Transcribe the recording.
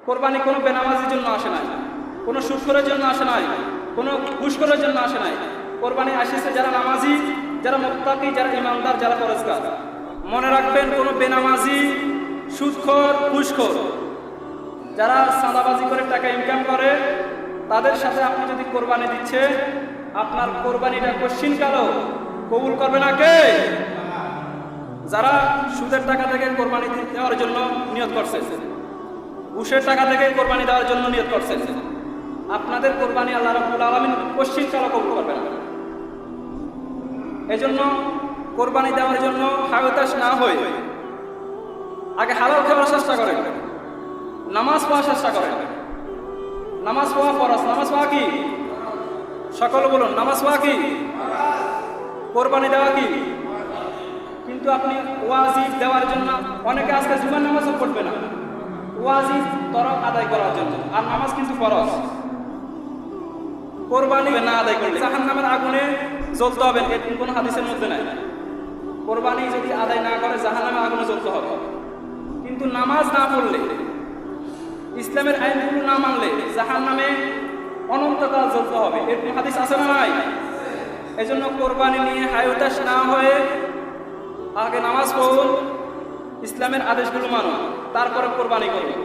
কোরবানি কোনো বেনামাজির জন্য আসে নাই, কোনো সুদখোরের জন্য আসে নাই, কোনো ঘুষখোরের জন্য আসে নাই। কোরবানি আসিছে যারা নামাজি, যারা মুত্তাকি, যারা ইমানদার, যারা পরেজগার। মনে রাখবেন, কোনো বেনামাজি, সুদখোর, ঘুষখোর, যারা চাঁদাবাজি করে টাকা ইনকাম করে, তাদের সাথে আপনি যদি কোরবানি দিচ্ছে, আপনার কোরবানিটা কশ্চিনকালও কবুল করবে না কে? যারা সুদের টাকা থেকে কোরবানি দেওয়ার জন্য নিয়ত করছে, ঘুষের টাকা থেকে কোরবানি দেওয়ার জন্য নিয়ত করছে, আপনাদের কোরবানি আল্লাহ রাব্বুল আলামিন কশ্চিনকালও কবুল করবে না। এজন্য কোরবানি দেওয়ার জন্য হায়তাশ না হয়ে আগে হালাল খাওয়ার চেষ্টা করেন, নামাজ পড়ার চেষ্টা করেন। নামাজ পড়া ফরজ। নামাজ পড়া কি? সকলে বলুন, নামাজ পড়া কি? কোরবানি দেওয়া কি? কিন্তু আপনি ওয়াজিব দেওয়ার জন্য, অনেকে আজকে জুমার নামাজও পড়বে না, ওয়াজিব তরক আদায় করার জন্য। আর নামাজ কিন্তু ফরজ। কোরবানি না আদায় করলে জাহান্নামের আগুনে জ্বলতে হবে, এরকম কোনো হাদিসের মধ্যে নাই। কোরবানি যদি আদায় না করে জাহান্নামের আগুনে জ্বলতে হবে। কিন্তু নামাজ না পড়লে, ইসলামের আইনগুলো না মানলে জাহান্নামে অনন্তকাল জ্বলতে হবে, এরকম হাদিস আছে না নাই? এজন্য কোরবানি নিয়ে হায়তাশ না হয়ে আগে নামাজ পড়ুন, ইসলামের আদেশগুলো মানুন, তারপরে কোরবানি করুন।